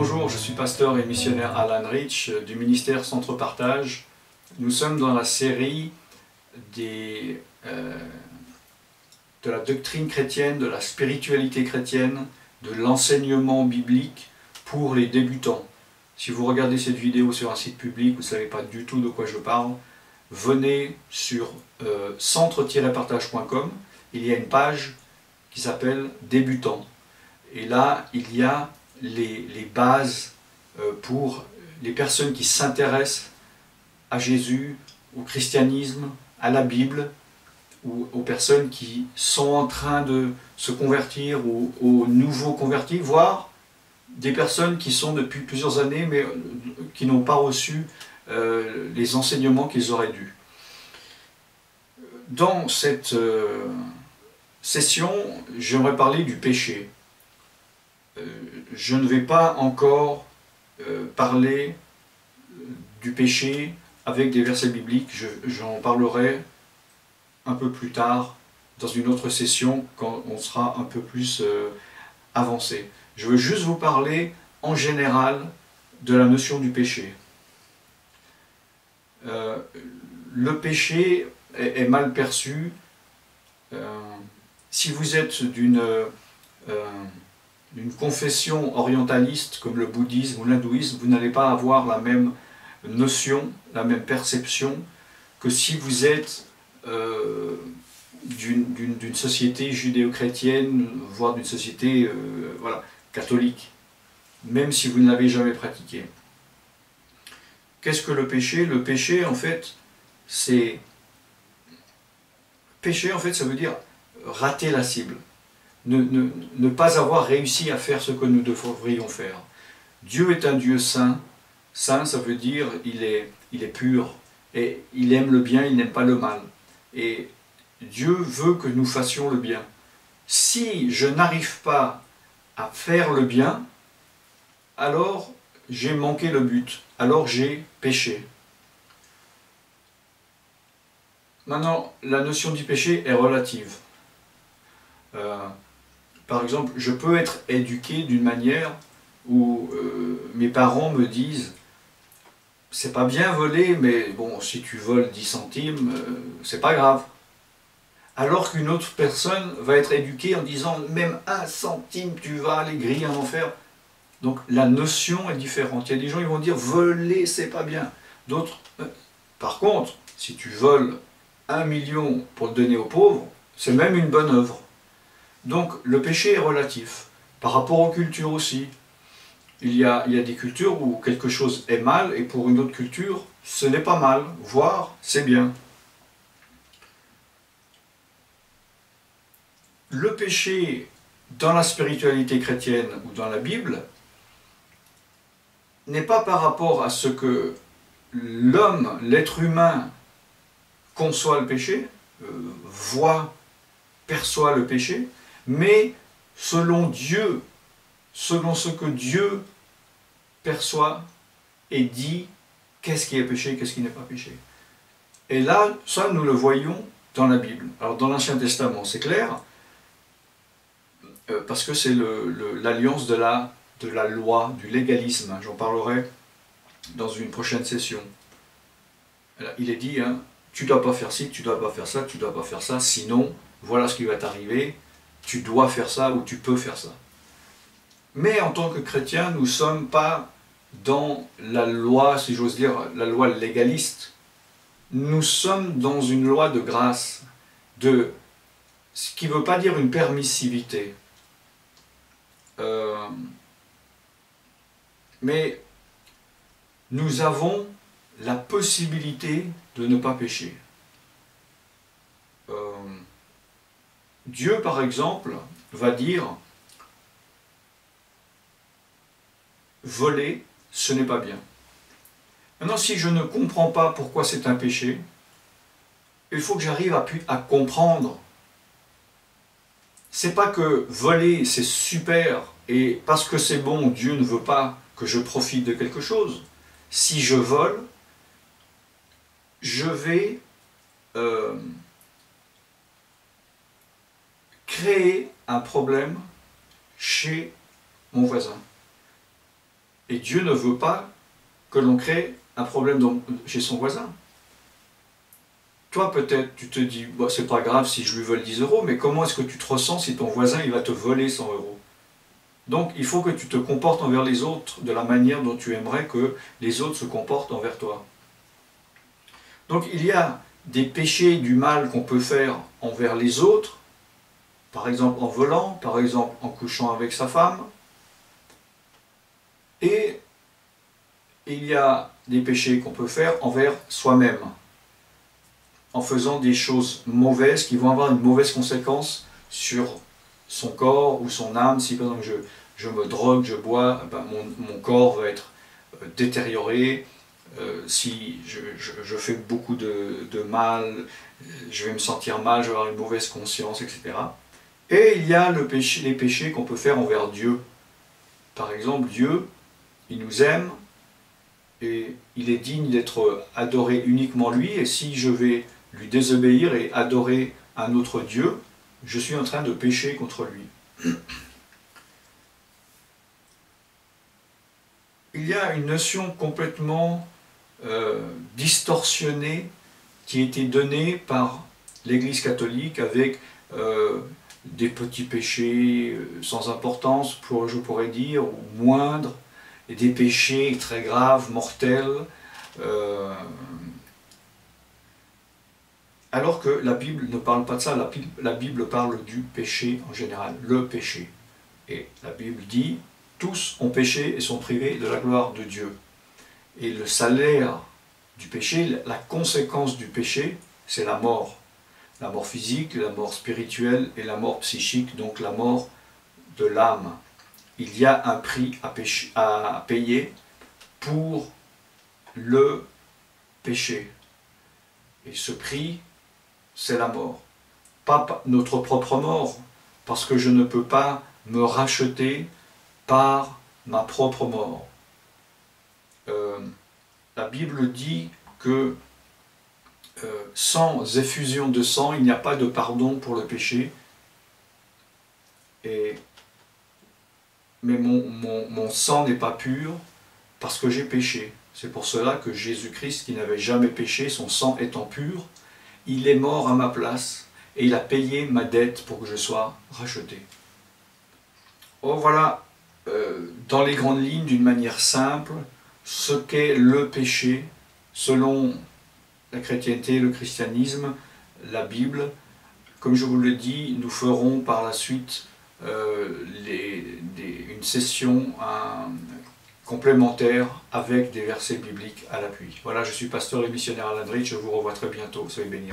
Bonjour, je suis pasteur et missionnaire Alan Rich du ministère Centre Partage. Nous sommes dans la série de la doctrine chrétienne, de la spiritualité chrétienne, de l'enseignement biblique pour les débutants. Si vous regardez cette vidéo sur un site public, vous ne savez pas du tout de quoi je parle, venez sur centre-partage.com, il y a une page qui s'appelle Débutants. Et là, il y a les bases pour les personnes qui s'intéressent à Jésus, au christianisme, à la Bible, ou aux personnes qui sont en train de se convertir ou aux nouveaux convertis, voire des personnes qui sont depuis plusieurs années mais qui n'ont pas reçu les enseignements qu'ils auraient dû. Dans cette session, j'aimerais parler du péché. Je ne vais pas encore parler du péché avec des versets bibliques, j'en parlerai un peu plus tard dans une autre session quand on sera un peu plus avancé. Je veux juste vous parler en général de la notion du péché. Le péché est mal perçu. Si vous êtes d'une confession orientaliste comme le bouddhisme ou l'hindouisme, vous n'allez pas avoir la même notion, la même perception que si vous êtes d'une société judéo-chrétienne, voire d'une société catholique, même si vous ne l'avez jamais pratiqué. Qu'est-ce que le péché? Le péché, en fait, c'est... Péché, en fait, ça veut dire rater la cible. Ne pas avoir réussi à faire ce que nous devrions faire. Dieu est un Dieu saint. Saint, ça veut dire il est pur. Et il aime le bien, il n'aime pas le mal. Et Dieu veut que nous fassions le bien. Si je n'arrive pas à faire le bien, alors j'ai manqué le but. Alors j'ai péché. Maintenant, la notion du péché est relative. Par exemple, je peux être éduqué d'une manière où mes parents me disent « c'est pas bien voler, mais bon, si tu voles 10 centimes, c'est pas grave ». Alors qu'une autre personne va être éduquée en disant « même 1 centime, tu vas aller griller en enfer ». Donc la notion est différente. Il y a des gens qui vont dire « voler, c'est pas bien ». D'autres, par contre, si tu voles 1 million pour le donner aux pauvres, c'est même une bonne œuvre. Donc le péché est relatif, par rapport aux cultures aussi. Il y a des cultures où quelque chose est mal, et pour une autre culture, ce n'est pas mal, voire c'est bien. Le péché dans la spiritualité chrétienne ou dans la Bible n'est pas par rapport à ce que l'homme, l'être humain, conçoit le péché, perçoit le péché, mais selon Dieu, selon ce que Dieu perçoit et dit, qu'est-ce qui est péché, qu'est-ce qui n'est pas péché. Et là, ça nous le voyons dans la Bible. Alors dans l'Ancien Testament, c'est clair, parce que c'est l'alliance de la loi, du légalisme. J'en parlerai dans une prochaine session. Il est dit, hein, tu ne dois pas faire ci, tu ne dois pas faire ça, tu ne dois pas faire ça, sinon, voilà ce qui va t'arriver, tu dois faire ça ou tu peux faire ça. Mais en tant que chrétien, nous ne sommes pas dans la loi, si j'ose dire, la loi légaliste. Nous sommes dans une loi de grâce, ce qui ne veut pas dire une permissivité. Mais nous avons la possibilité de ne pas pécher. Dieu, par exemple, va dire « voler, ce n'est pas bien ». Maintenant, si je ne comprends pas pourquoi c'est un péché, il faut que j'arrive à comprendre. C'est pas que voler, c'est super, et parce que c'est bon, Dieu ne veut pas que je profite de quelque chose. Si je vole, je vais créer un problème chez mon voisin. Et Dieu ne veut pas que l'on crée un problème chez son voisin. Toi, peut-être, tu te dis, bon, c'est pas grave si je lui vole 10 euros, mais comment est-ce que tu te ressens si ton voisin il va te voler 100 euros? Donc, il faut que tu te comportes envers les autres de la manière dont tu aimerais que les autres se comportent envers toi. Donc, il y a des péchés du mal qu'on peut faire envers les autres, par exemple en volant, par exemple en couchant avec sa femme, et il y a des péchés qu'on peut faire envers soi-même, en faisant des choses mauvaises qui vont avoir une mauvaise conséquence sur son corps ou son âme. Si par exemple je me drogue, je bois, ben mon corps va être détérioré. Si je fais beaucoup de mal, je vais me sentir mal, je vais avoir une mauvaise conscience, etc. Et il y a les péchés qu'on peut faire envers Dieu. Par exemple, Dieu, il nous aime, et il est digne d'être adoré uniquement lui, et si je vais lui désobéir et adorer un autre Dieu, je suis en train de pécher contre lui. Il y a une notion complètement distorsionnée qui a été donnée par l'Église catholique avec des petits péchés sans importance, je pourrais dire, ou moindres, et des péchés très graves, mortels, alors que la Bible ne parle pas de ça. La Bible parle du péché en général, le péché. Et la Bible dit, tous ont péché et sont privés de la gloire de Dieu. Et le salaire du péché, la conséquence du péché, c'est la mort. La mort physique, la mort spirituelle et la mort psychique, donc la mort de l'âme. Il y a un prix à payer pour le péché. Et ce prix, c'est la mort. Pas notre propre mort, parce que je ne peux pas me racheter par ma propre mort. La Bible dit que sans effusion de sang, il n'y a pas de pardon pour le péché. Mais mon sang n'est pas pur parce que j'ai péché. C'est pour cela que Jésus-Christ, qui n'avait jamais péché, son sang étant pur, il est mort à ma place et il a payé ma dette pour que je sois racheté. Oh, voilà, dans les grandes lignes, d'une manière simple, ce qu'est le péché selon la chrétienté, le christianisme, la Bible. Comme je vous le dis, nous ferons par la suite une session complémentaire avec des versets bibliques à l'appui. Voilà, je suis pasteur et missionnaire Alain Dritch, je vous revois très bientôt, soyez bénis.